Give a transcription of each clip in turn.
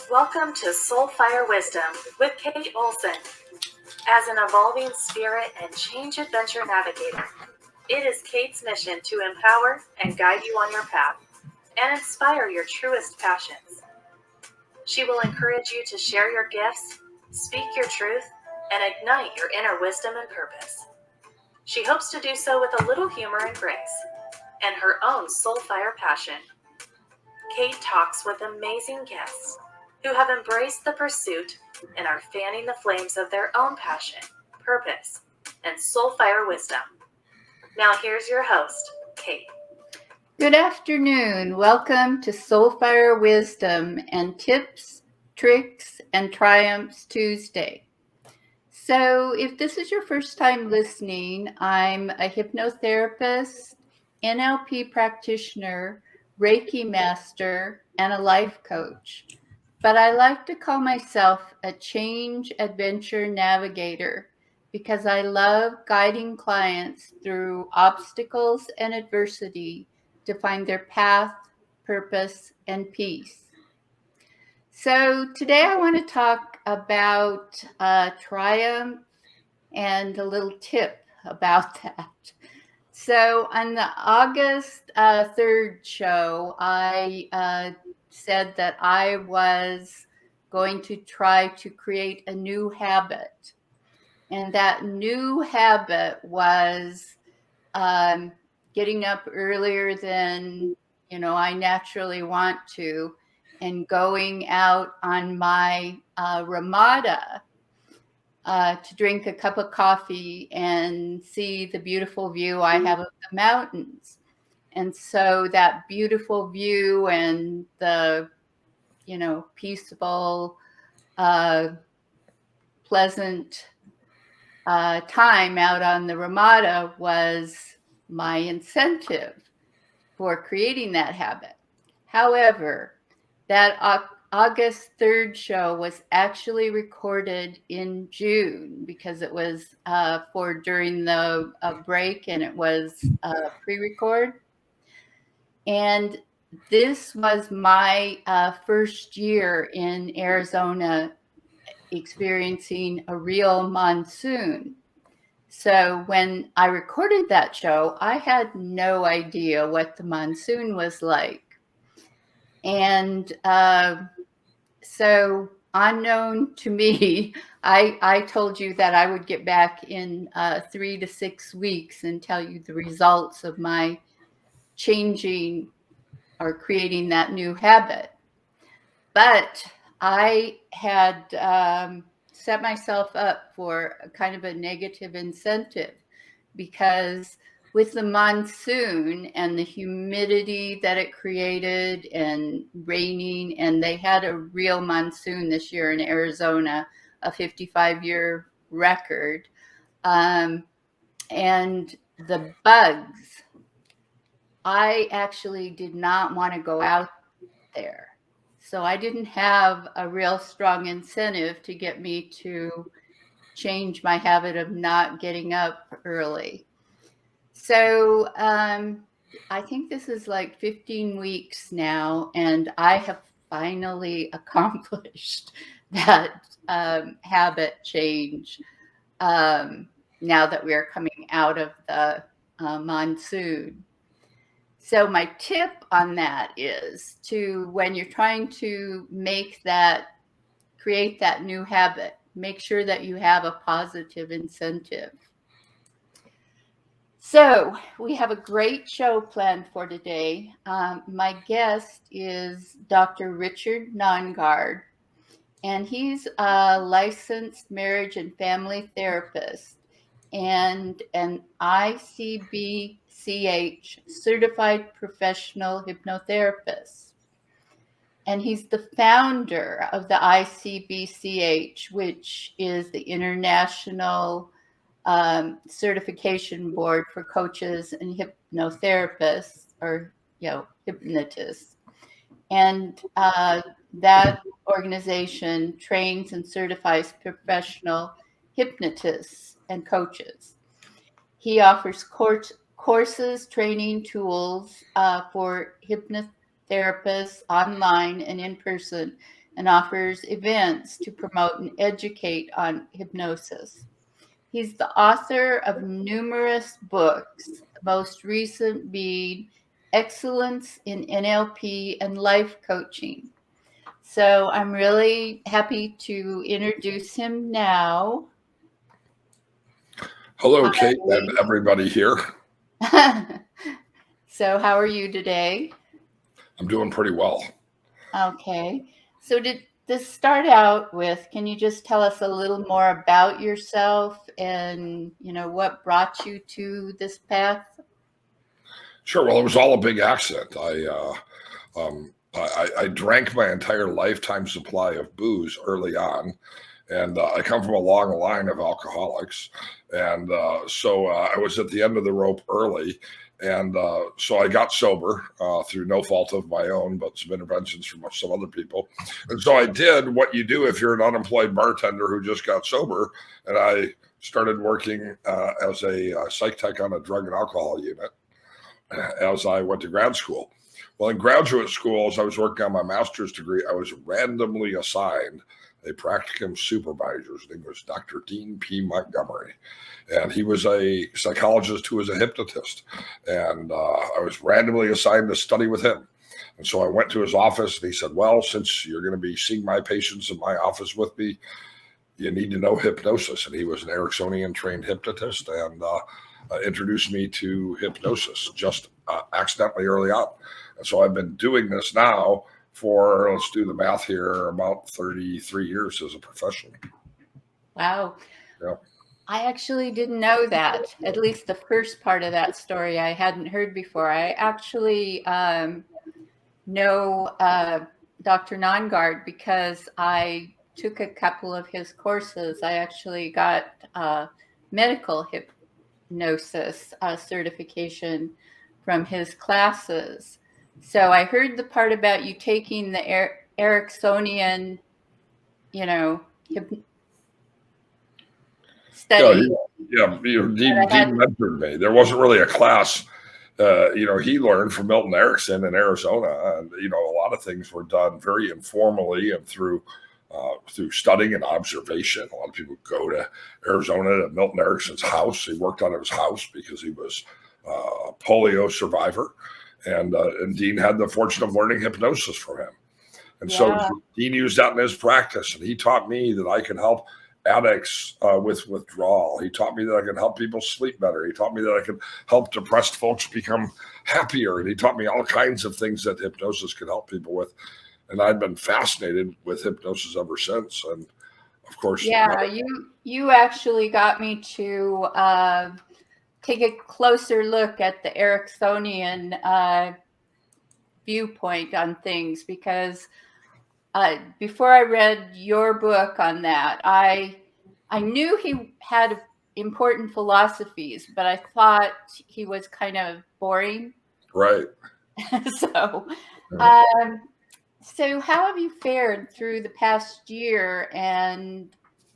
Welcome to Soulfire Wisdom with Kate Olson. As an evolving spirit and change adventure navigator, it is Kate's mission to empower and guide you on your path and inspire your truest passions. She will encourage you to share your gifts, speak your truth, and ignite your inner wisdom and purpose. She hopes to do so with a little humor and grace, and her own soulfire passion. Kate talks with amazing guests who have embraced the pursuit and are fanning the flames of their own passion, purpose, and soulfire wisdom. Now here's your host, Kate. Good afternoon. Welcome to Soulfire Wisdom and Tips, Tricks, and Triumphs Tuesday. So if this is your first time listening, I'm a hypnotherapist, NLP practitioner, Reiki master, and a life coach. But I like to call myself a change adventure navigator because I love guiding clients through obstacles and adversity to find their path, purpose, and peace. So today I want to talk about triumph and a little tip about that. So on the August 3rd show, I said that I was going to try to create a new habit. And that new habit was getting up earlier than, I naturally want to, and going out on my Ramada to drink a cup of coffee and see the beautiful view I have of the mountains. And so that beautiful view and the, peaceful, pleasant time out on the Ramada was my incentive for creating that habit. However, that August 3rd show was actually recorded in June because it was for during the break, and it was pre-record. And this was my first year in Arizona experiencing a real monsoon. So when I recorded that show, I had no idea what the monsoon was like. And so unknown to me, I told you that I would get back in 3 to 6 weeks and tell you the results of my changing or creating that new habit. But I had set myself up for a kind of a negative incentive because with the monsoon and the humidity that it created and raining, and they had a real monsoon this year in Arizona, a 55-year record, and the bugs, I actually did not want to go out there. So I didn't have a real strong incentive to get me to change my habit of not getting up early. So I think this is like 15 weeks now, and I have finally accomplished that habit change now that we are coming out of the monsoon. So my tip on that is to, when you're trying to create that new habit, make sure that you have a positive incentive. So we have a great show planned for today. My guest is Dr. Richard Nongard, and he's a licensed marriage and family therapist and an ICBCH certified professional hypnotherapist. And he's the founder of the ICBCH, which is the International Certification Board for Coaches and Hypnotherapists, or hypnotists. And that organization trains and certifies professional hypnotists and coaches. He offers courses, training tools for hypnotherapists online and in person and offers events to promote and educate on hypnosis. He's the author of numerous books, the most recent being Excellence in NLP and Life Coaching. So I'm really happy to introduce him now. Hello, Kate, and everybody here. So how are you today? I'm doing pretty well. Okay. So to start out with, can you just tell us a little more about yourself and, what brought you to this path? Sure. Well, it was all a big accident. I drank my entire lifetime supply of booze early on, and I come from a long line of alcoholics, and so I was at the end of the rope early, and so I got sober through no fault of my own, but some interventions from some other people, and so I did what you do if you're an unemployed bartender who just got sober, and I started working as a psych tech on a drug and alcohol unit as I went to grad school. Well, in graduate school, as I was working on my master's degree, I was randomly assigned a practicum supervisor. His name was Dr. Dean P. Montgomery. And he was a psychologist who was a hypnotist. And I was randomly assigned to study with him. And so I went to his office and he said, well, since you're going to be seeing my patients in my office with me, you need to know hypnosis. And he was an Ericksonian trained hypnotist and introduced me to hypnosis just accidentally early on. And so I've been doing this now for, let's do the math here, about 33 years as a professional. Wow. Yeah. I actually didn't know that. At least the first part of that story I hadn't heard before. I actually know Dr. Nongard because I took a couple of his courses. I actually got medical hypnosis certification from his classes. So I heard the part about you taking the Ericksonian, study. Dean mentored me. There wasn't really a class. He learned from Milton Erickson in Arizona, and a lot of things were done very informally and through studying and observation. A lot of people go to Arizona to Milton Erickson's house. He worked out of his house because he was a polio survivor, and Dean had the fortune of learning hypnosis from him. And so Dean used that in his practice, and he taught me that I can help addicts with withdrawal. He taught me that I can help people sleep better. He taught me that I can help depressed folks become happier. And he taught me all kinds of things that hypnosis can help people with. And I've been fascinated with hypnosis ever since. And of course, you actually got me to take a closer look at the Ericksonian viewpoint on things, because before I read your book on that, I knew he had important philosophies, but I thought he was kind of boring. Right. So how have you fared through the past year and,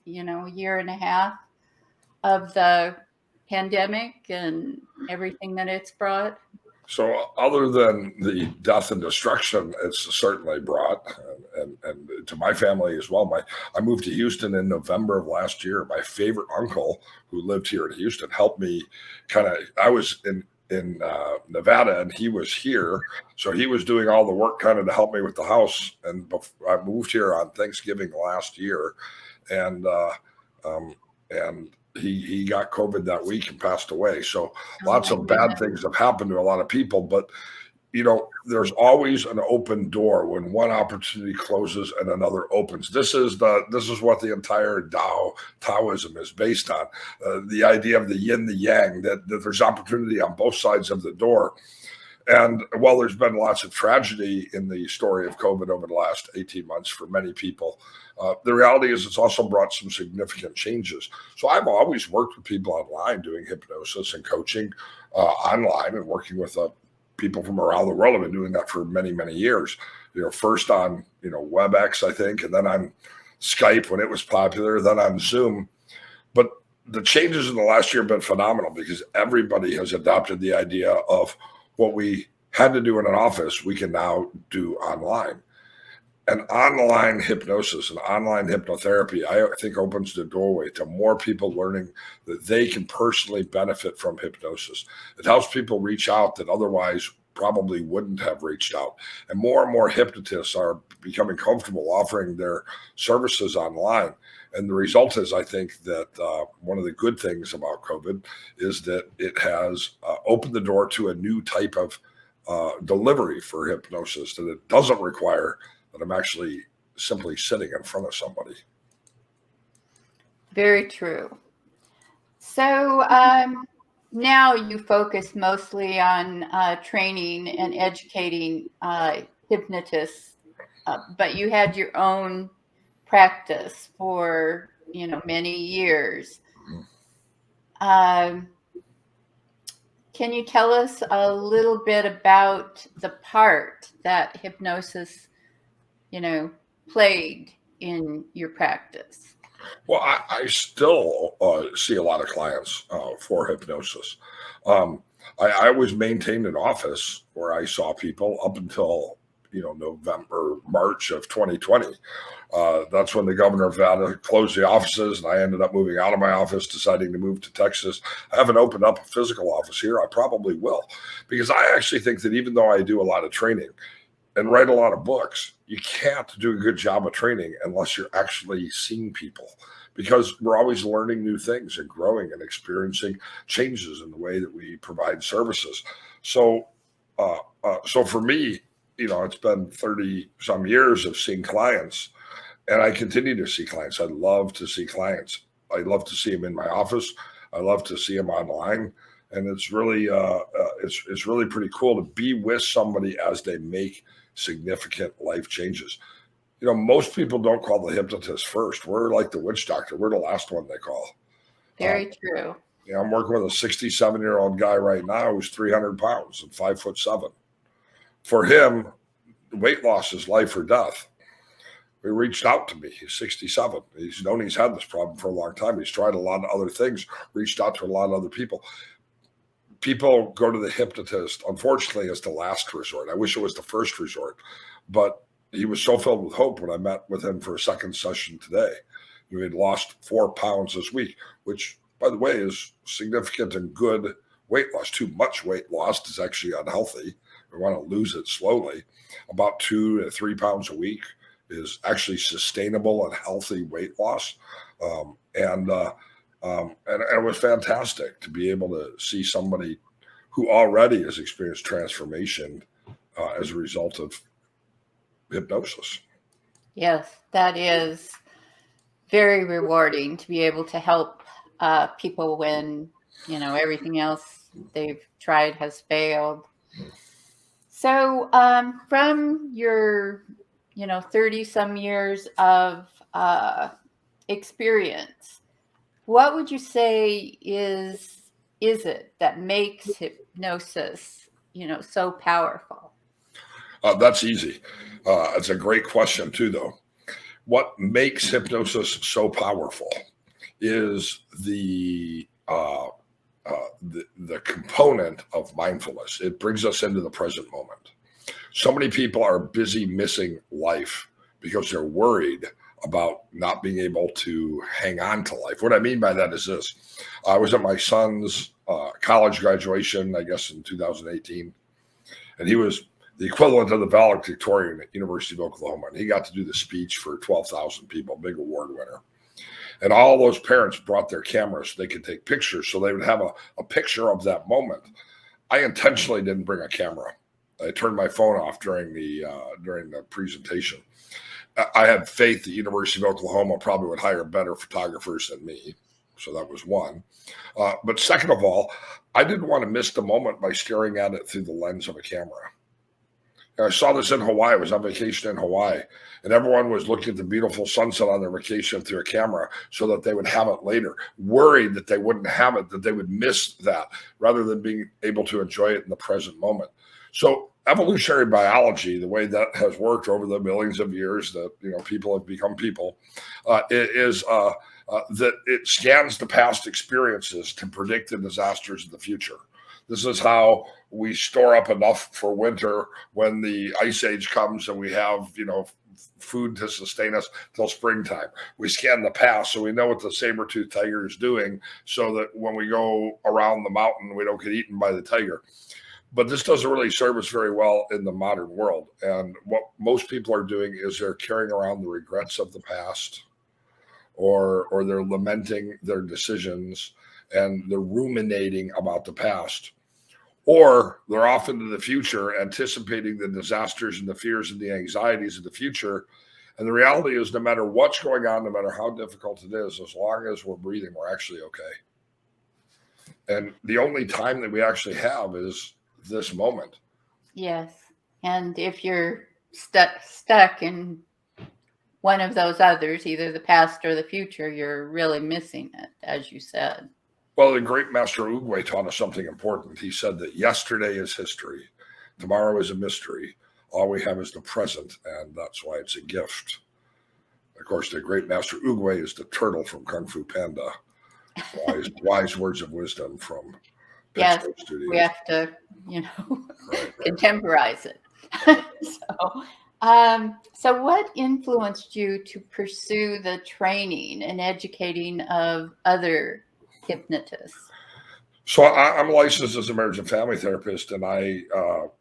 year and a half of the pandemic and everything that it's brought? So other than the death and destruction it's certainly brought, and to my family as well, I moved to Houston in November of last year. My favorite uncle who lived here in Houston helped me I was in Nevada and he was here. So he was doing all the work to help me with the house. And I moved here on Thanksgiving last year, and he got COVID that week and passed away. So lots of bad things have happened to a lot of people, but there's always an open door when one opportunity closes and another opens. This is what the entire Taoism is based on. The idea of the yin, the yang, that there's opportunity on both sides of the door. And while there's been lots of tragedy in the story of COVID over the last 18 months for many people, the reality is it's also brought some significant changes. So I've always worked with people online doing hypnosis and coaching online and working with people from around the world. I've been doing that for many, many years. First on WebEx, I think, and then on Skype when it was popular, then on Zoom. But the changes in the last year have been phenomenal because everybody has adopted the idea of what we had to do in an office, we can now do online. And online hypnosis and online hypnotherapy, I think, opens the doorway to more people learning that they can personally benefit from hypnosis. It helps people reach out that otherwise probably wouldn't have reached out. And more hypnotists are becoming comfortable offering their services online. And the result is, I think, that one of the good things about COVID is that it has opened the door to a new type of delivery for hypnosis, that it doesn't require that I'm actually simply sitting in front of somebody. Very true. So now you focus mostly on training and educating hypnotists, but you had your own practice for many years. Can you tell us a little bit about the part that hypnosis played in your practice? Well, I still see a lot of clients for hypnosis. I always maintained an office where I saw people up until November, March of 2020. That's when the governor of Nevada closed the offices, and I ended up moving out of my office, deciding to move to Texas. I haven't opened up a physical office here. I probably will, because I actually think that even though I do a lot of training and write a lot of books, you can't do a good job of training unless you're actually seeing people, because we're always learning new things and growing and experiencing changes in the way that we provide services. So for me, it's been 30 some years of seeing clients, and I continue to see clients. I love to see clients. I love to see them in my office. I love to see them online. And it's really it's really pretty cool to be with somebody as they make significant life changes. Most people don't call the hypnotist first. We're like the witch doctor. We're the last one they call. Very true. I'm working with a 67-year-old guy right now who's 300 pounds and 5'7". For him, weight loss is life or death. He reached out to me. He's 67. He's known he's had this problem for a long time. He's tried a lot of other things, reached out to a lot of other people. People go to the hypnotist, unfortunately, as the last resort. I wish it was the first resort, but he was so filled with hope when I met with him for a second session today. He had lost 4 pounds this week, which, by the way, is significant and good weight loss. Too much weight loss is actually unhealthy. We want to lose it slowly. About 2 to 3 pounds a week is actually sustainable and healthy weight loss. And it was fantastic to be able to see somebody who already has experienced transformation as a result of hypnosis. Yes, that is very rewarding to be able to help people when, everything else they've tried has failed. So from your, 30 some years of experience, what would you say is it that makes hypnosis, so powerful? That's easy. It's a great question too, though. What makes hypnosis so powerful is the component of mindfulness. It brings us into the present moment. So many people are busy missing life because they're worried about not being able to hang on to life. What I mean by that is this. I was at my son's college graduation, I guess in 2018, and he was the equivalent of the valedictorian at University of Oklahoma. And he got to do the speech for 12,000 people, big award winner. And all those parents brought their cameras so they could take pictures, so they would have a picture of that moment. I intentionally didn't bring a camera. I turned my phone off during the presentation. I had faith the University of Oklahoma probably would hire better photographers than me. So that was one. But second of all, I didn't want to miss the moment by staring at it through the lens of a camera. I saw this in Hawaii. I was on vacation in Hawaii, and everyone was looking at the beautiful sunset on their vacation through a camera so that they would have it later, worried that they wouldn't have it, that they would miss that, rather than being able to enjoy it in the present moment. So evolutionary biology, the way that has worked over the millions of years that people have become people, is that it scans the past experiences to predict the disasters of the future. This is how we store up enough for winter when the ice age comes and we have, food to sustain us till springtime. We scan the past so we know what the saber-toothed tiger is doing so that when we go around the mountain, we don't get eaten by the tiger. But this doesn't really serve us very well in the modern world. And what most people are doing is they're carrying around the regrets of the past, or they're lamenting their decisions, and they're ruminating about the past. Or they're off into the future, anticipating the disasters and the fears and the anxieties of the future. And the reality is, no matter what's going on, no matter how difficult it is, as long as we're breathing, we're actually okay. And the only time that we actually have is this moment. Yes. And if you're stuck in one of those others, either the past or the future, you're really missing it, as you said. Well, the great Master Oogway taught us something important. He said that yesterday is history. Tomorrow is a mystery. All we have is the present, and that's why it's a gift. Of course, the great Master Oogway is the turtle from Kung Fu Panda. Wise words of wisdom from Yes, Pittsburgh Studios. we have to, Right. contemporize it. So what influenced you to pursue the training and educating of other hypnotists? So I'm licensed as a marriage and family therapist, and I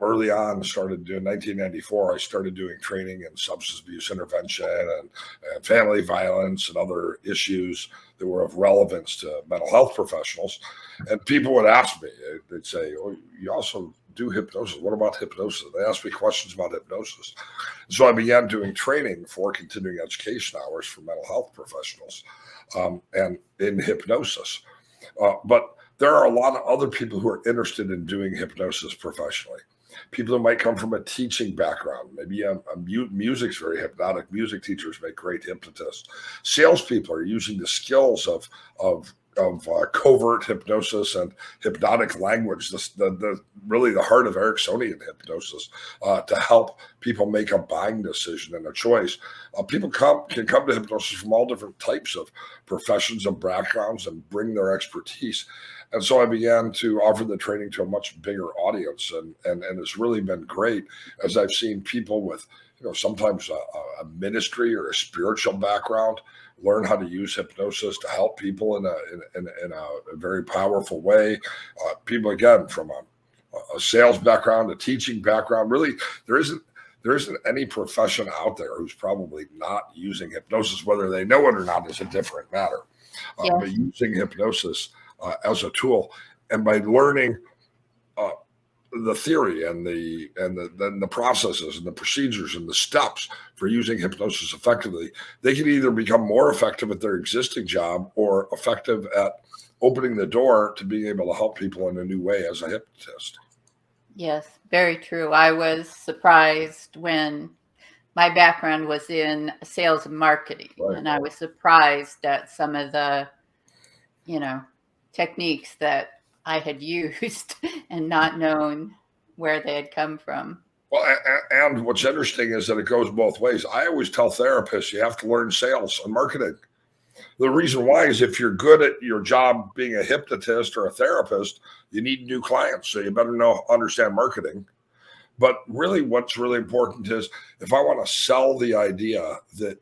early on started doing 1994. I started doing training in substance abuse intervention and family violence and other issues that were of relevance to mental health professionals. And people would ask me, they'd say, "Oh, you also do hypnosis. What about hypnosis?" They asked me questions about hypnosis. So I began doing training for continuing education hours for mental health professionals and in hypnosis. But there are a lot of other people who are interested in doing hypnosis professionally. People who might come from a teaching background. Maybe music's very hypnotic. Music teachers make great hypnotists. Salespeople are using the skills of covert hypnosis and hypnotic language, really the heart of Ericksonian hypnosis, to help people make a buying decision and a choice. People can come to hypnosis from all different types of professions and backgrounds and bring their expertise. And so I began to offer the training to a much bigger audience, and it's really been great as I've seen people with, sometimes a ministry or a spiritual background learn how to use hypnosis to help people in a very powerful way. People, again, from a sales background, a teaching background. Really, there isn't any profession out there who's probably not using hypnosis. Whether they know it or not is a different matter. Yes. But using hypnosis as a tool, and by learning the theory and the processes and the procedures and the steps for using hypnosis effectively, they can either become more effective at their existing job or effective at opening the door to being able to help people in a new way as a hypnotist. Yes, very true. I was surprised when my background was in sales and marketing, Right. and I was surprised at some of the, techniques that I had used and not known where they had come from. Well, and what's interesting is that it goes both ways. I always tell therapists you have to learn sales and marketing. The reason why is if you're good at your job being a hypnotist or a therapist, you need new clients. So you better understand marketing. But really, what's really important is if I want to sell the idea that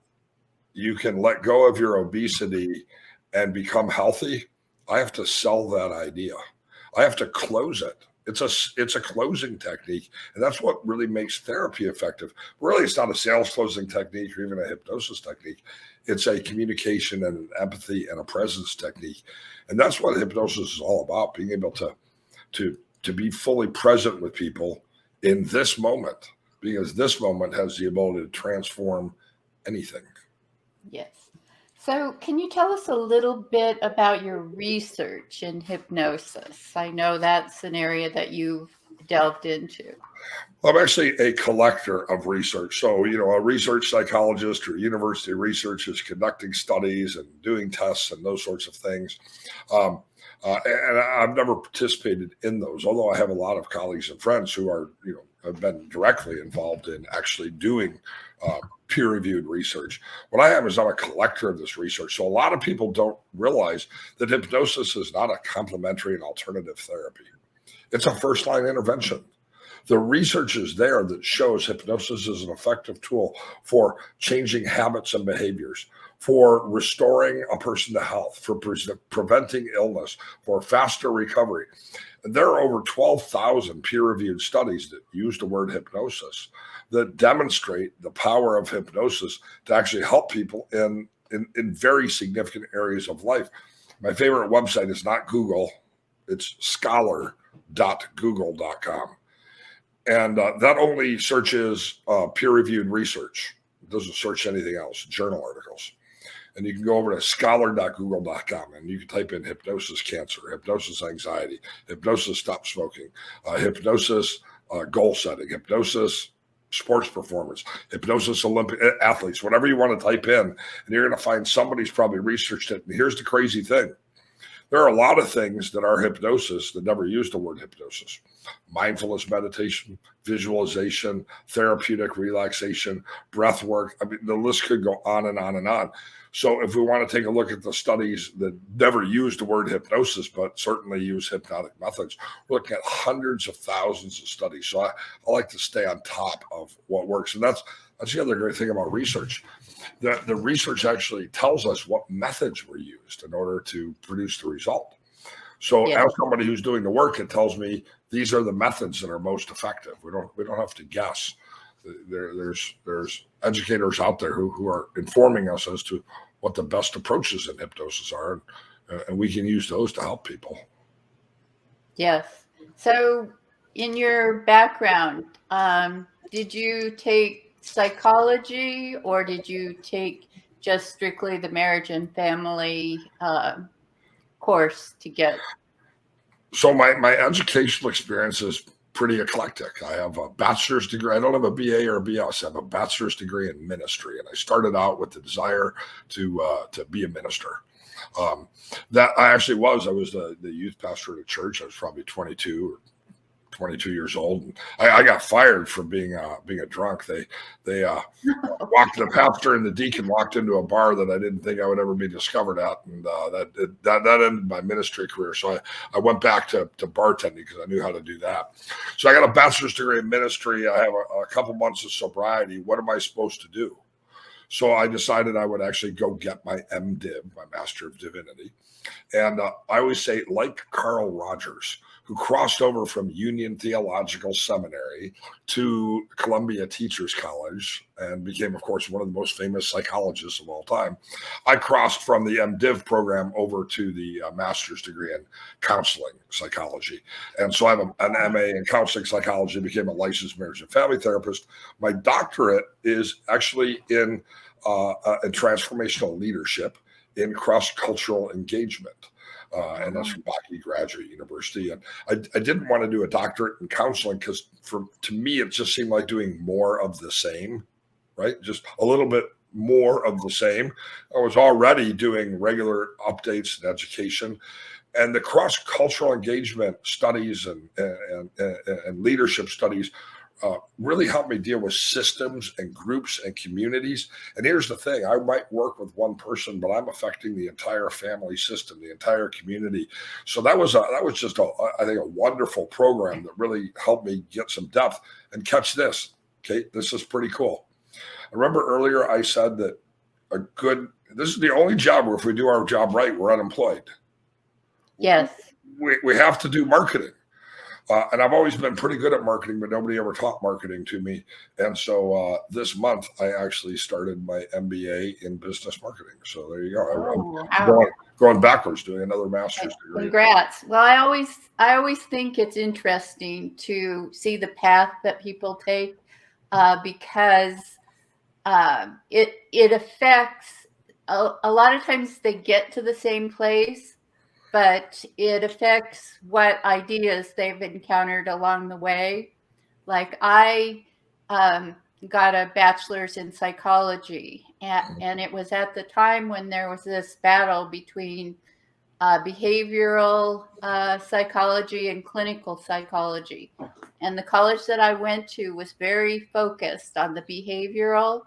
you can let go of your obesity and become healthy, I have to sell that idea. I have to close it. It's a closing technique, and that's what really makes therapy effective. Really, it's not a sales closing technique or even a hypnosis technique. It's a communication and an empathy and a presence technique, and that's what hypnosis is all about: being able to be fully present with people in this moment, because this moment has the ability to transform anything. Yes. So can you tell us a little bit about your research in hypnosis? I know that's an area that you've delved into. I'm actually a collector of research. So, a research psychologist or university research is conducting studies and doing tests and those sorts of things. And I've never participated in those, although I have a lot of colleagues and friends who are, have been directly involved in actually doing peer-reviewed research. What I am is I'm a collector of this research. So a lot of people don't realize that hypnosis is not a complementary and alternative therapy. It's a first-line intervention. The research is there that shows hypnosis is an effective tool for changing habits and behaviors, for restoring a person to health, for preventing illness, for faster recovery. And there are over 12,000 peer-reviewed studies that use the word hypnosis that demonstrate the power of hypnosis to actually help people in very significant areas of life. My favorite website is not Google, it's scholar.google.com. And that only searches peer-reviewed research. It doesn't search anything else, journal articles. And you can go over to scholar.google.com and you can type in hypnosis cancer, hypnosis anxiety, hypnosis stop smoking, hypnosis goal setting, hypnosis sports performance, hypnosis Olympic athletes, whatever you want to type in, and you're going to find somebody's probably researched it. And here's the crazy thing. There are a lot of things that are hypnosis that never use the word hypnosis. Mindfulness meditation, visualization, therapeutic relaxation, breath work. I mean, the list could go on and on and on. So if we want to take a look at the studies that never use the word hypnosis, but certainly use hypnotic methods, we're looking at hundreds of thousands of studies. So I like to stay on top of what works. And that's the other great thing about research. The research actually tells us what methods were used in order to produce the result. So as somebody who's doing the work, it tells me these are the methods that are most effective. We don't have to guess. There's educators out there who are informing us as to what the best approaches in hypnosis are, and we can use those to help people. Yes. So in your background, did you take psychology or did you take just strictly the marriage and family course to get? So my educational experience is pretty eclectic. I have a bachelor's degree. I don't have a BA or a BS. I have a bachelor's degree in ministry, and I started out with the desire to be a minister. That I actually was. I was the youth pastor at a church. I was probably 22 years old. And I got fired for being a drunk. They walked the pastor and the deacon walked into a bar that I didn't think I would ever be discovered at, and that ended my ministry career. So I went back to bartending because I knew how to do that. So I got a bachelor's degree in ministry. I have a couple months of sobriety. What am I supposed to do? So I decided I would actually go get my MDiv, my Master of Divinity. And I always say, like Carl Rogers, who crossed over from Union Theological Seminary to Columbia Teachers College and became, of course, one of the most famous psychologists of all time. I crossed from the MDiv program over to the master's degree in counseling psychology. And so I have an MA in counseling psychology, became a licensed marriage and family therapist. My doctorate is actually in transformational leadership in cross-cultural engagement. And that's from Baki Graduate University. And I didn't want to do a doctorate in counseling because to me, it just seemed like doing more of the same, right? Just a little bit more of the same. I was already doing regular updates and education. And the cross-cultural engagement studies and leadership studies really helped me deal with systems and groups and communities. And here's the thing, I might work with one person, but I'm affecting the entire family system, the entire community. So that was just I think a wonderful program that really helped me get some depth. And catch this, Kate, this is pretty cool. I remember earlier I said that this is the only job where if we do our job right, we're unemployed. Yes. We have to do marketing. And I've always been pretty good at marketing, but nobody ever taught marketing to me. And so this month, I actually started my MBA in business marketing. So there you go. I'm going backwards, doing another master's degree. Congrats. Well, I always think it's interesting to see the path that people take because it affects a lot of times they get to the same place, but it affects what ideas they've encountered along the way. Like I got a bachelor's in psychology, and it was at the time when there was this battle between behavioral psychology and clinical psychology. And the college that I went to was very focused on the behavioral.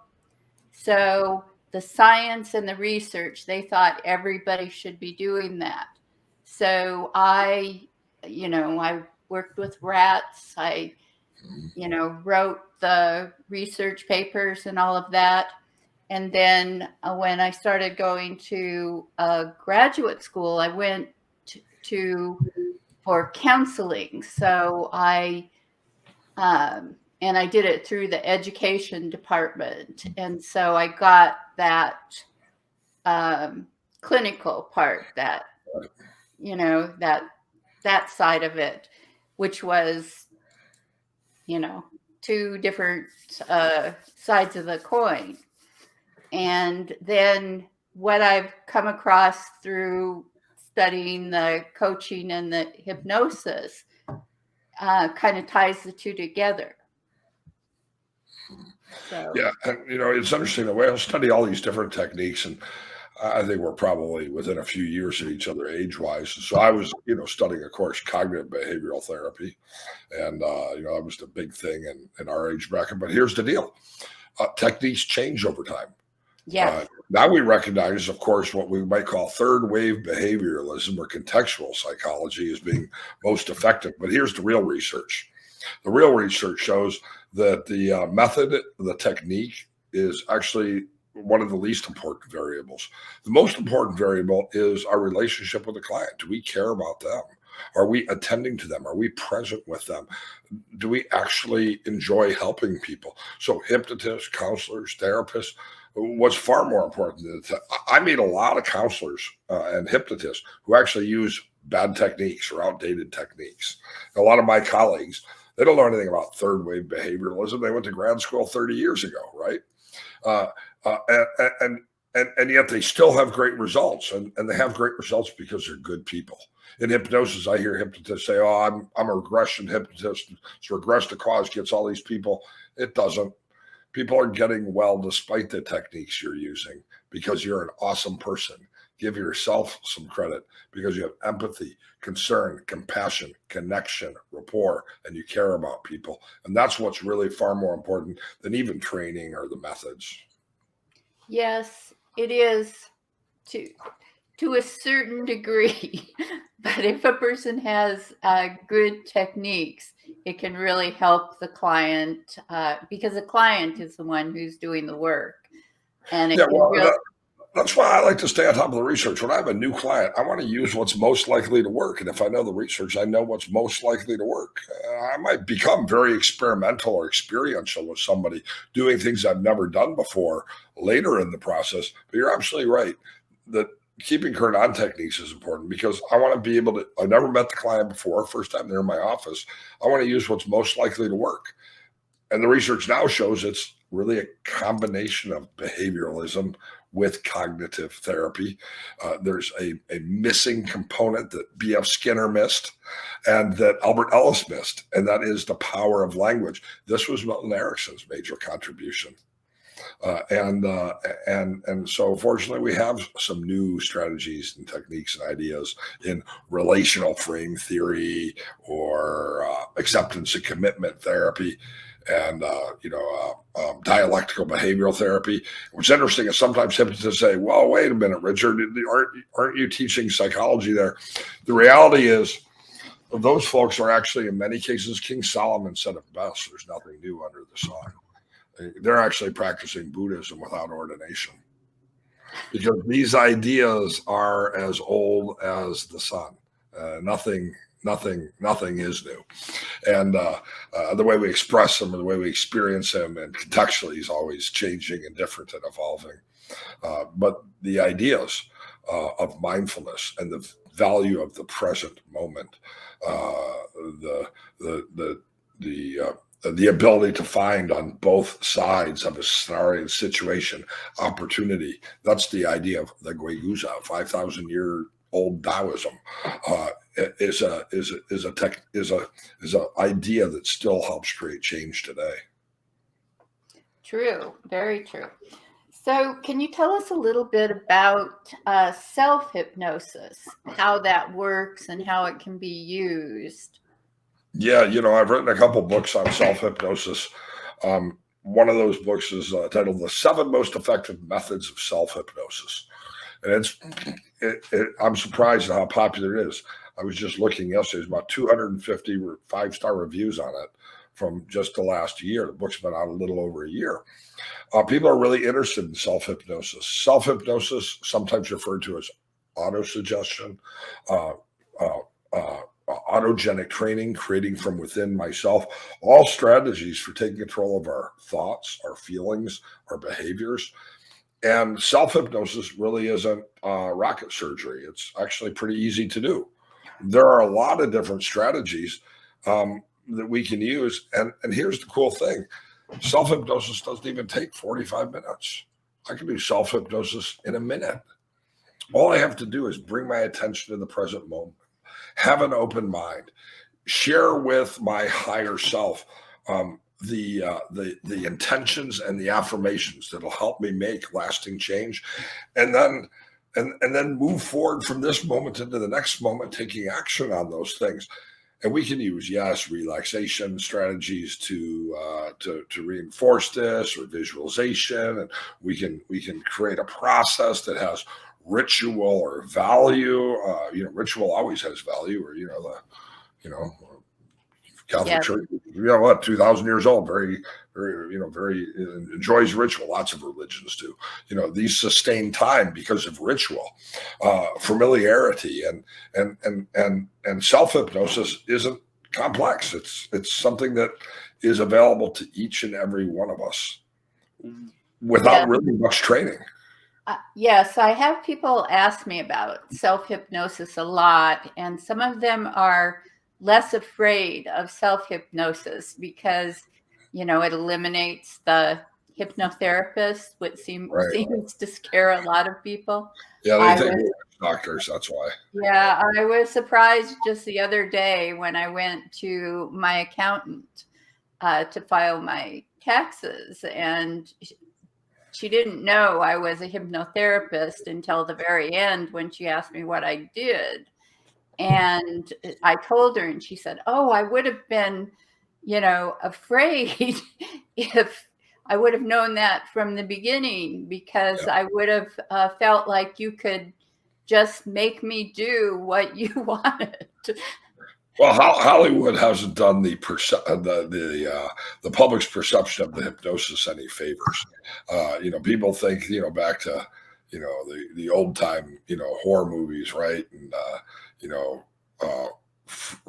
So the science and the research, they thought everybody should be doing that. So I worked with rats. I wrote the research papers and all of that. And then when I started going to graduate school, I went for counseling. So I did it through the education department. And so I got that clinical part, that side of it, which was, two different sides of the coin. And then what I've come across through studying the coaching and the hypnosis kind of ties the two together. So. Yeah, and it's interesting the way I'll study all these different techniques, and I think we're probably within a few years of each other age-wise. So I was, studying, of course, cognitive behavioral therapy, and that was the big thing in our age bracket. But here's the deal: techniques change over time. Yeah. Now we recognize, of course, what we might call third wave behavioralism or contextual psychology as being most effective. But here's the real research. The real research shows that the method, the technique, is actually one of the least important variables. The most important variable is our relationship with the client. Do we care about them? Are we attending to them? Are we present with them? Do we actually enjoy helping people? So hypnotists, counselors, therapists, what's far more important than that, I meet a lot of counselors and hypnotists who actually use bad techniques or outdated techniques. A lot of my colleagues, they don't know anything about third wave behavioralism. They went to grad school 30 years ago, right? And yet they still have great results, and they have great results because they're good people. In hypnosis, I hear hypnotists say, "Oh, I'm a regression hypnotist. So regress to cause gets all these people." It doesn't. People are getting well despite the techniques you're using because you're an awesome person. Give yourself some credit because you have empathy, concern, compassion, connection, rapport, and you care about people. And that's what's really far more important than even training or the methods. Yes, it is to a certain degree. But if a person has good techniques, it can really help the client because the client is the one who's doing the work. And that's why I like to stay on top of the research. When I have a new client, I want to use what's most likely to work. And if I know the research, I know what's most likely to work. I might become very experimental or experiential with somebody doing things I've never done before later in the process. But you're absolutely right that keeping current on techniques is important because I want to be able to, I've never met the client before, first time they're in my office. I want to use what's most likely to work. And the research now shows it's really a combination of behavioralism with cognitive therapy. There's a missing component that B.F. Skinner missed and that Albert Ellis missed, and that is the power of language. This was Milton Erickson's major contribution. And so fortunately we have some new strategies and techniques and ideas in relational frame theory or acceptance and commitment therapy and dialectical behavioral therapy. What's interesting is sometimes hypnotists say, well, wait a minute, Richard, aren't you teaching psychology there? The reality is those folks are actually, in many cases, King Solomon said it best, there's nothing new under the sun. They're actually practicing Buddhism without ordination because these ideas are as old as the sun. Nothing is new. And the way we express them and the way we experience them and contextually is always changing and different and evolving. But the ideas of mindfulness and the value of the present moment, the ability to find on both sides of a scenario and situation opportunity. That's the idea of the Guiguza, 5,000-year-old Taoism. Is an idea that still helps create change today. True, very true. So, can you tell us a little bit about self-hypnosis, how that works and how it can be used? Yeah, I've written a couple books on self-hypnosis. One of those books is titled "The 7 Most Effective Methods of Self-Hypnosis," and I'm surprised at how popular it is. I was just looking yesterday; there's about 250 5-star reviews on it from just the last year. The book's been out a little over a year. People are really interested in self-hypnosis. Self-hypnosis, sometimes referred to as autosuggestion, uh, autogenic training, creating from within myself, all strategies for taking control of our thoughts, our feelings, our behaviors. And self-hypnosis really isn't rocket surgery. It's actually pretty easy to do. There are a lot of different strategies that we can use. And here's the cool thing. Self-hypnosis doesn't even take 45 minutes. I can do self-hypnosis in a minute. All I have to do is bring my attention to the present moment, have an open mind, share with my higher self the intentions and the affirmations that'll help me make lasting change, and then move forward from this moment into the next moment, taking action on those things. And we can use, relaxation strategies to reinforce this, or visualization, and we can create a process that has ritual or value. Ritual always has value, or Catholic Church, 2,000 years old, very, very, very enjoys ritual. Lots of religions do. These sustain time because of ritual, familiarity, and self-hypnosis isn't complex. It's something that is available to each and every one of us without really much training. Yes, I have people ask me about self-hypnosis a lot, and some of them are less afraid of self-hypnosis because, it eliminates the hypnotherapist, which seems to scare a lot of people. Yeah, they think we're doctors, that's why. Yeah, I was surprised just the other day when I went to my accountant to file my taxes, and she didn't know I was a hypnotherapist until the very end when she asked me what I did. And I told her, and she said, "Oh, I would have been, afraid if I would have known that from the beginning, because I would have felt like you could just make me do what you wanted." Well, Hollywood hasn't done the public's perception of the hypnosis any favors. People think, back to, the old time, horror movies, right? And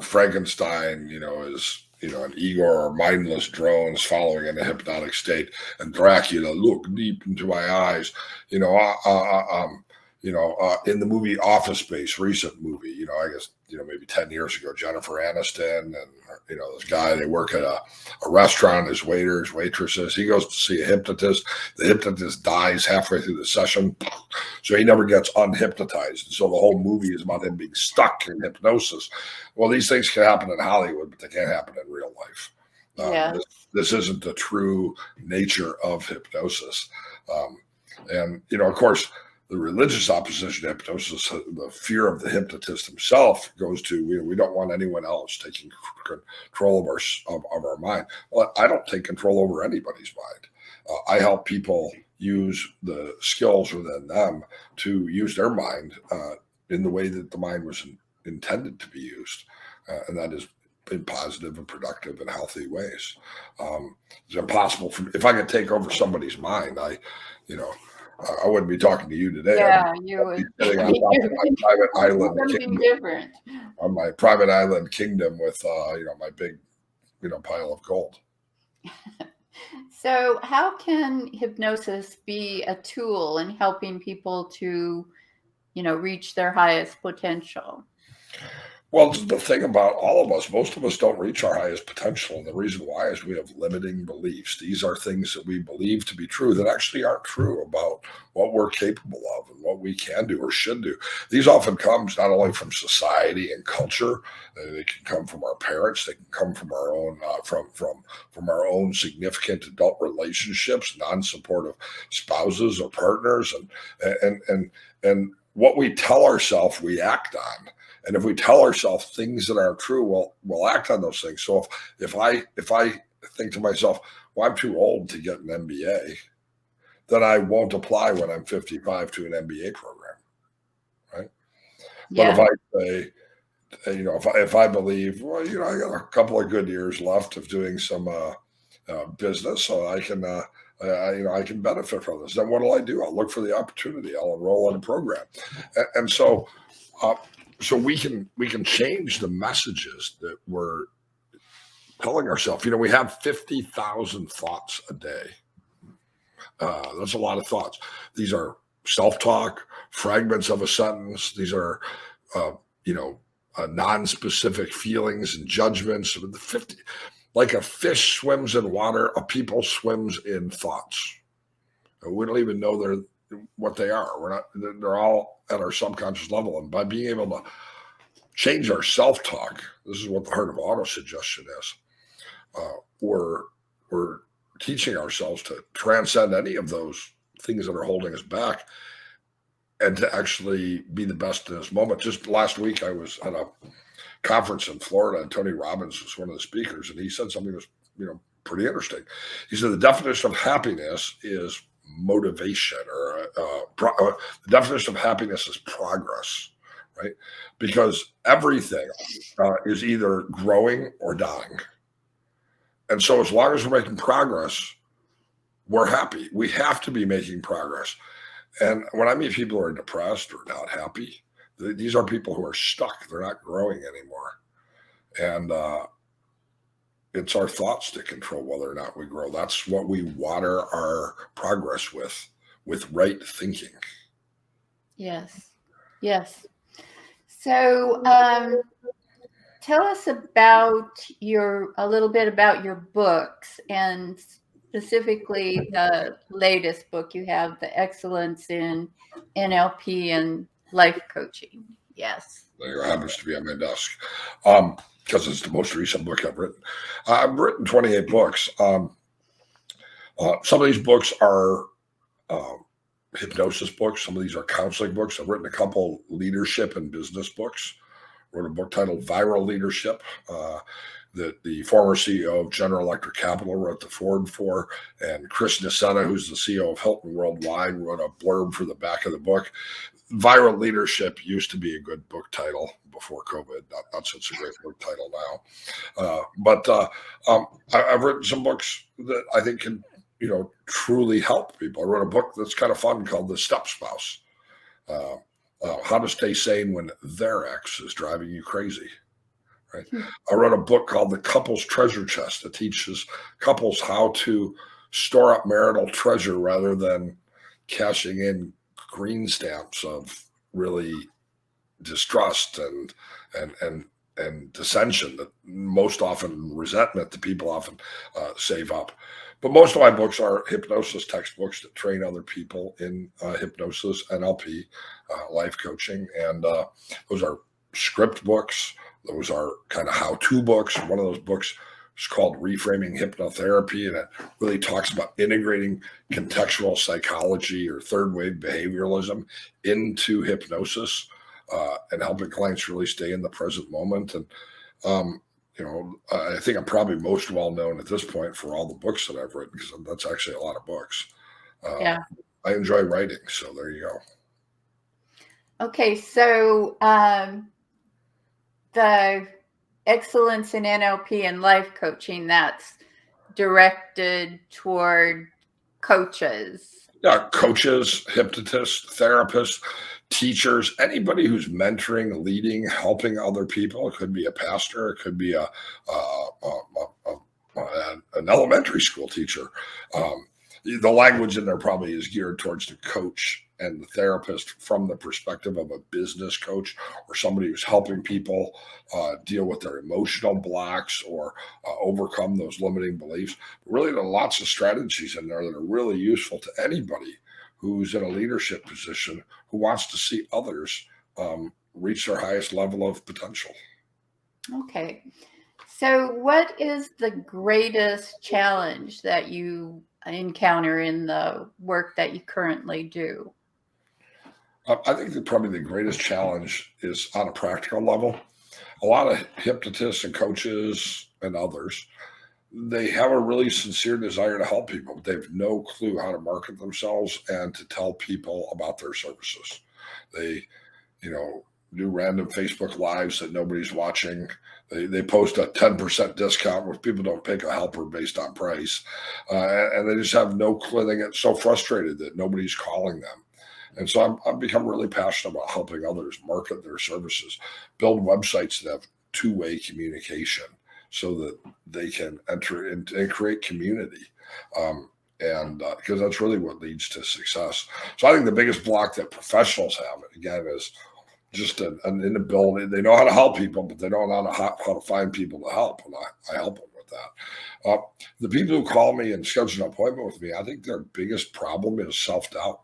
Frankenstein, is an ego or mindless drones following in a hypnotic state, and Dracula, look deep into my eyes, in the movie Office Space, recent movie, I guess, maybe 10 years ago, Jennifer Aniston and, this guy, they work at a restaurant as waiters, waitresses. He goes to see a hypnotist. The hypnotist dies halfway through the session, so he never gets unhypnotized. And so the whole movie is about him being stuck in hypnosis. Well, these things can happen in Hollywood, but they can't happen in real life. This isn't the true nature of hypnosis. And of course, the religious opposition to hypnosis, the fear of the hypnotist himself, goes to, we don't want anyone else taking control of our mind. Well, I don't take control over anybody's mind. I help people use the skills within them to use their mind in the way that the mind was intended to be used, and that is in positive and productive and healthy ways. It's impossible if I could take over somebody's mind. I wouldn't be talking to you today. Yeah, you would be sitting on top of my private island something different. On my private island kingdom with my big pile of gold. So how can hypnosis be a tool in helping people to reach their highest potential? Well, the thing about all of us, most of us don't reach our highest potential. And the reason why is we have limiting beliefs. These are things that we believe to be true that actually aren't true about what we're capable of and what we can do or should do. These often comes not only from society and culture, they can come from our parents, they can come from our own from our own significant adult relationships, non-supportive spouses or partners, and what we tell ourselves we act on. And if we tell ourselves things that aren't true, we'll act on those things. So if I think to myself, well, I'm too old to get an MBA, then I won't apply when I'm 55 to an MBA program, right? Yeah. But if I say if I believe, well, I got a couple of good years left of doing some business, so I can, I can benefit from this. Then what do? I'll look for the opportunity. I'll enroll in a program, and so we can change the messages that we're telling ourselves. We have 50,000 thoughts a day. That's a lot of thoughts. These are self-talk, fragments of a sentence. These are, non-specific feelings and judgments. Like a fish swims in water, a people swims in thoughts. And we don't even know what they are. They're all at our subconscious level. And by being able to change our self-talk, this is what the heart of autosuggestion is. We're teaching ourselves to transcend any of those things that are holding us back and to actually be the best in this moment. Just last week, I was at a conference in Florida, and Tony Robbins was one of the speakers, and he said something that was, pretty interesting. He said the definition of happiness is motivation, or the definition of happiness is progress, right? Because everything is either growing or dying. And so as long as we're making progress, we're happy. We have to be making progress. And when I meet people who are depressed or not happy, these are people who are stuck. They're not growing anymore. And it's our thoughts that control whether or not we grow. That's what we water our progress with right thinking. Yes. Yes. So tell us about a little bit about your books, and specifically the latest book you have, The Excellence in NLP and Life Coaching. Yes. There happens to be on my desk because it's the most recent book I've written. I've written 28 books. Some of these books are hypnosis books. Some of these are counseling books. I've written a couple leadership and business books. Wrote a book titled Viral Leadership that the former CEO of General Electric Capital wrote the foreword for, and Chris Nassetta, who's the CEO of Hilton Worldwide, wrote a blurb for the back of the book. Viral Leadership used to be a good book title before COVID. Not such a great book title now. But I've written some books that I think can, truly help people. I wrote a book that's kind of fun called The Step Spouse. How to stay sane when their ex is driving you crazy, right? I wrote a book called The Couple's Treasure Chest that teaches couples how to store up marital treasure rather than cashing in green stamps of really distrust and dissension, that most often resentment that people often save up. But most of my books are hypnosis textbooks that train other people in hypnosis, NLP, life coaching. And those are script books. Those are kind of how-to books. One of those books is called Reframing Hypnotherapy, and it really talks about integrating contextual psychology or third-wave behavioralism into hypnosis and helping clients really stay in the present moment. And I think I'm probably most well known at this point for all the books that I've written, because that's actually a lot of books. Yeah. I enjoy writing, so there you go. Okay, so the Excellence in NLP and Life Coaching, that's directed toward coaches. Yeah, coaches, hypnotists, therapists, teachers, anybody who's mentoring, leading, helping other people. It could be a pastor. It could be an elementary school teacher. The language in there probably is geared towards the coach and the therapist from the perspective of a business coach or somebody who's helping people deal with their emotional blocks or overcome those limiting beliefs. Really, there are lots of strategies in there that are really useful to anybody who's in a leadership position who wants to see others reach their highest level of potential. Okay. So what is the greatest challenge that you encounter in the work that you currently do? I think that probably the greatest challenge is on a practical level. A lot of hypnotists and coaches and others, they have a really sincere desire to help people, but they have no clue how to market themselves and to tell people about their services. They do random Facebook lives that nobody's watching. They post a 10% discount, which people don't pick a helper based on price. And they just have no clue. They get so frustrated that nobody's calling them. And so I've become really passionate about helping others market their services, build websites that have two-way communication so that they can enter into and create community. Because that's really what leads to success. So I think the biggest block that professionals have, again, is just an inability. They know how to help people, but they don't know how to find people to help. And I help them with that. The people who call me and schedule an appointment with me, I think their biggest problem is self-doubt.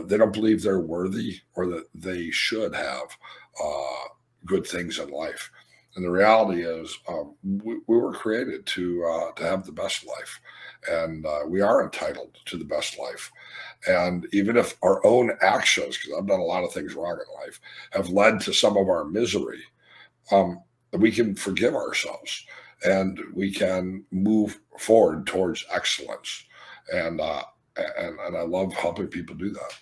They don't believe they're worthy or that they should have good things in life. And the reality is we were created to have the best life. And we are entitled to the best life. And even if our own actions, because I've done a lot of things wrong in life, have led to some of our misery, we can forgive ourselves and we can move forward towards excellence. And I love helping people do that.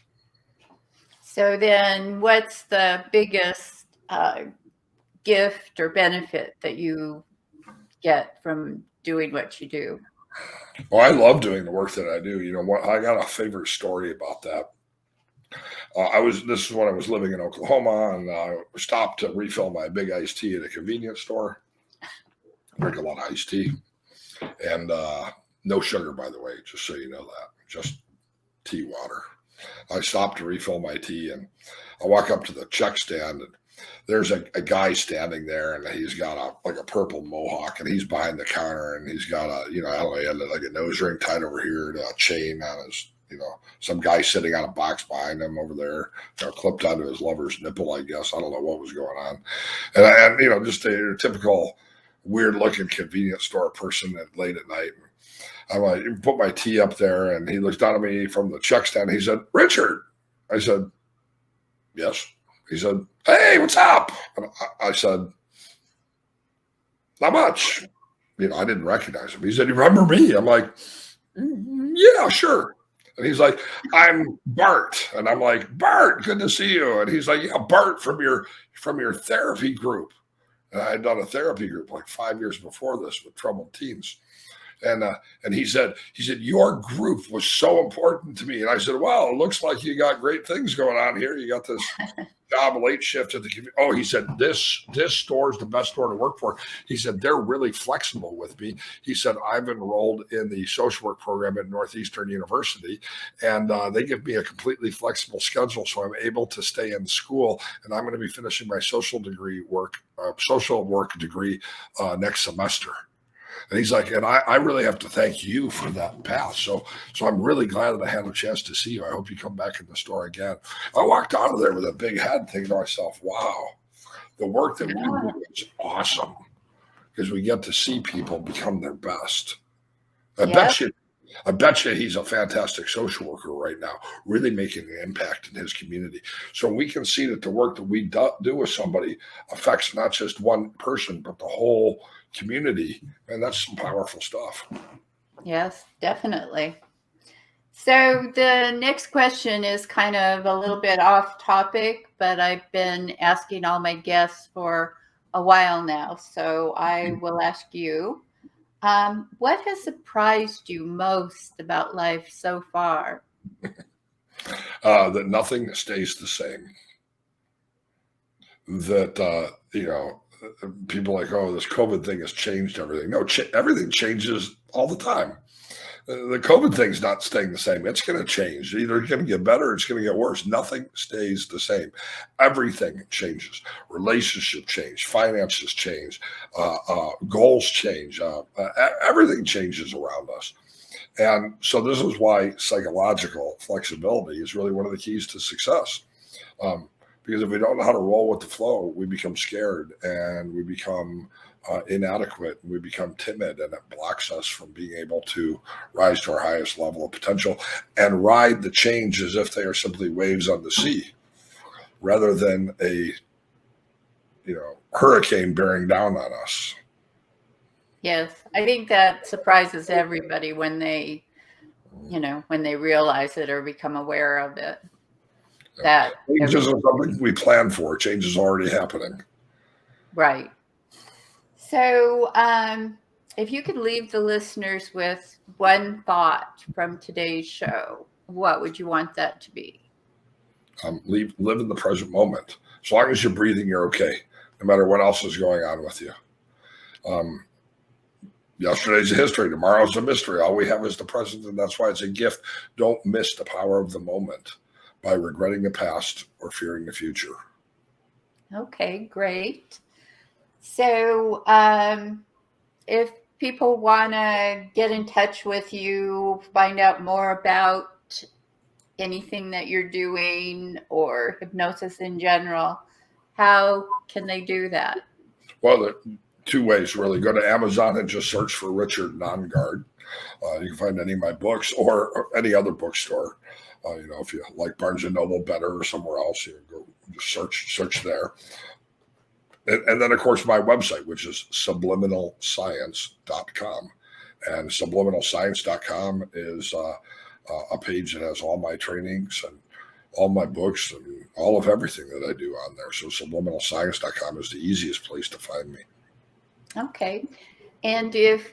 So then what's the biggest gift or benefit that you get from doing what you do? Well, I love doing the work that I do. You know what? I got a favorite story about that. This is when I was living in Oklahoma, and I stopped to refill my big iced tea at a convenience store. Drink a lot of iced tea, and no sugar, by the way, just so you know that. Just tea water. I stopped to refill my tea, and I walk up to the check stand, and there's a guy standing there, and he's got a purple mohawk, and he's behind the counter, and he's got I don't know, he had like a nose ring tied over here to a chain on his, some guy sitting on a box behind him over there, clipped onto his lover's nipple, I guess. I don't know what was going on. And just a typical weird looking convenience store person late at night. I like put my tea up there, and he looks down at me from the check stand. He said, "Richard." I said, "Yes." He said, "Hey, what's up?" And I said, "Not much." I didn't recognize him. He said, "You remember me?" I'm like, "Yeah, sure." And he's like, "I'm Bart." And I'm like, "Bart, good to see you." And he's like, "Yeah, Bart from your therapy group." And I had done a therapy group like 5 years before this with troubled teens. And he said, "Your group was so important to me." And I said, "Well, it looks like you got great things going on here. You got this job late shift at the community." Oh, he said, this store is the best store to work for. He said, "They're really flexible with me." He said, "I've enrolled in the social work program at Northeastern University, and they give me a completely flexible schedule, so I'm able to stay in school. And I'm going to be finishing my social work degree next semester." And he's like, "And I really have to thank you for that path. So I'm really glad that I had a chance to see you. I hope you come back in the store again." I walked out of there with a big head thinking to myself, wow, the work that we do is awesome because we get to see people become their best. I bet you he's a fantastic social worker right now, really making an impact in his community. So we can see that the work that we do with somebody affects not just one person, but the whole community. And that's some powerful stuff. Yes, definitely. So the next question is kind of a little bit off topic, but I've been asking all my guests for a while now. So I will ask you, what has surprised you most about life so far? That nothing stays the same. That, people like, "Oh, this COVID thing has changed everything." No, everything changes all the time. The COVID thing's not staying the same. It's going to change. Either it's going to get better or it's going to get worse. Nothing stays the same. Everything changes. Relationships change. Finances change. Goals change. Everything changes around us. And so this is why psychological flexibility is really one of the keys to success. Because if we don't know how to roll with the flow, we become scared and we become inadequate, and we become timid, and it blocks us from being able to rise to our highest level of potential and ride the change as if they are simply waves on the sea, rather than a hurricane bearing down on us. Yes, I think that surprises everybody when they realize it or become aware of it. that. Change isn't something we plan for. Change is already happening. Right. So, if you could leave the listeners with one thought from today's show, what would you want that to be? Live in the present moment. As long as you're breathing, you're okay, no matter what else is going on with you. Yesterday's a history. Tomorrow's a mystery. All we have is the present, and that's why it's a gift. Don't miss the power of the moment by regretting the past or fearing the future. Okay, great. So, if people want to get in touch with you, find out more about anything that you're doing or hypnosis in general, how can they do that? Well, there are two ways, really. Go to Amazon and just search for Richard Nongard. You can find any of my books or any other bookstore. If you like Barnes & Noble better or somewhere else, you go just search there. And then, of course, my website, which is subliminalscience.com. And subliminalscience.com is a page that has all my trainings and all my books and all of everything that I do on there. So subliminalscience.com is the easiest place to find me. Okay. And if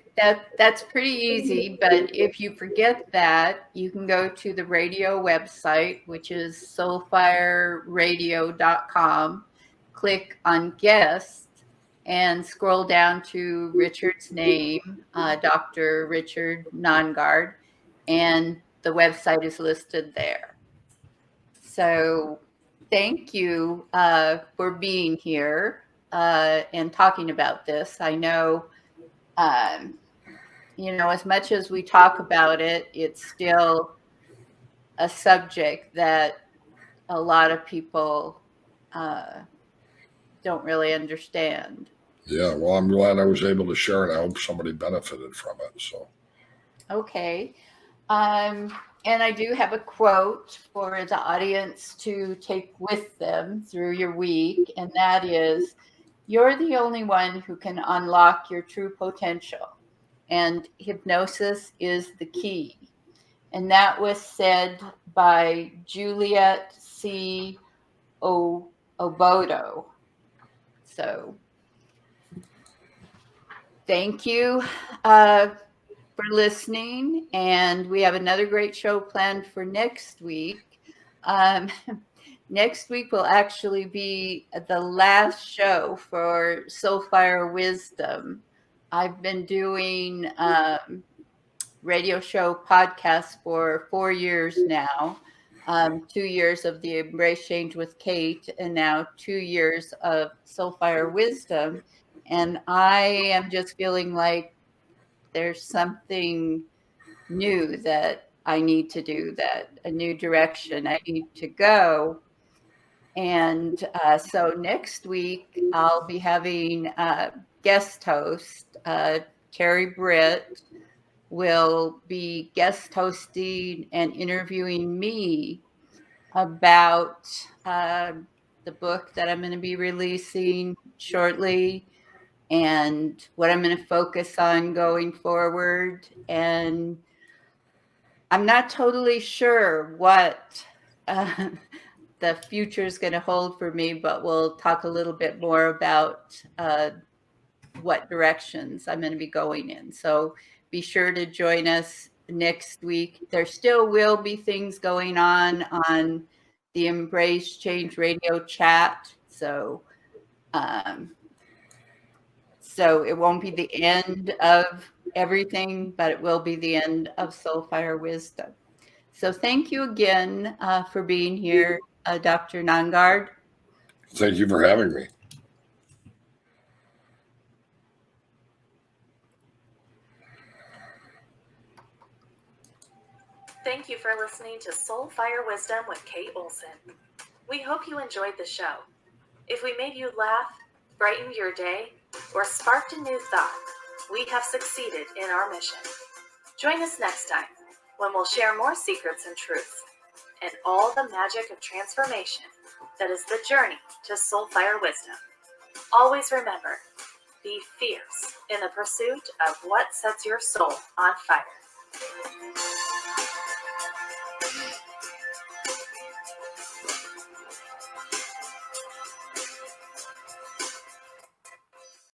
that's pretty easy, but if you forget that, you can go to the radio website, which is soulfireradio.com, click on guest, and scroll down to Richard's name, Dr. Richard Nongard, and the website is listed there. So thank you for being here and talking about this. I know, as much as we talk about it, it's still a subject that a lot of people don't really understand. Yeah, well, I'm glad I was able to share it. I hope somebody benefited from it. So, okay. And I do have a quote for the audience to take with them through your week, and that is, "You're the only one who can unlock your true potential, and hypnosis is the key." And that was said by Juliet C. Obodo. So thank you for listening. And we have another great show planned for next week. Next week will actually be the last show for Soulfire Wisdom. I've been doing radio show podcasts for 4 years now. 2 years of the Embrace Change with Kate, and now 2 years of Soulfire Wisdom. And I am just feeling like there's something new that I need to do, that a new direction I need to go. And so next week, I'll be having a guest host, Terry Britt, will be guest hosting and interviewing me about the book that I'm going to be releasing shortly and what I'm going to focus on going forward. And I'm not totally sure what the future is going to hold for me, but we'll talk a little bit more about what directions I'm going to be going in. So be sure to join us next week. There still will be things going on the Embrace Change Radio chat. So it won't be the end of everything, but it will be the end of Soulfire Wisdom. So thank you again for being here, Dr. Nongard. thank you for having me. Thank you for listening to Soulfire Wisdom with Kate Olson. We hope you enjoyed the show. If we made you laugh, brightened your day, or sparked a new thought, we have succeeded in our mission. Join us next time when we'll share more secrets and truths and all the magic of transformation that is the journey to Soulfire Wisdom. Always remember, be fierce in the pursuit of what sets your soul on fire.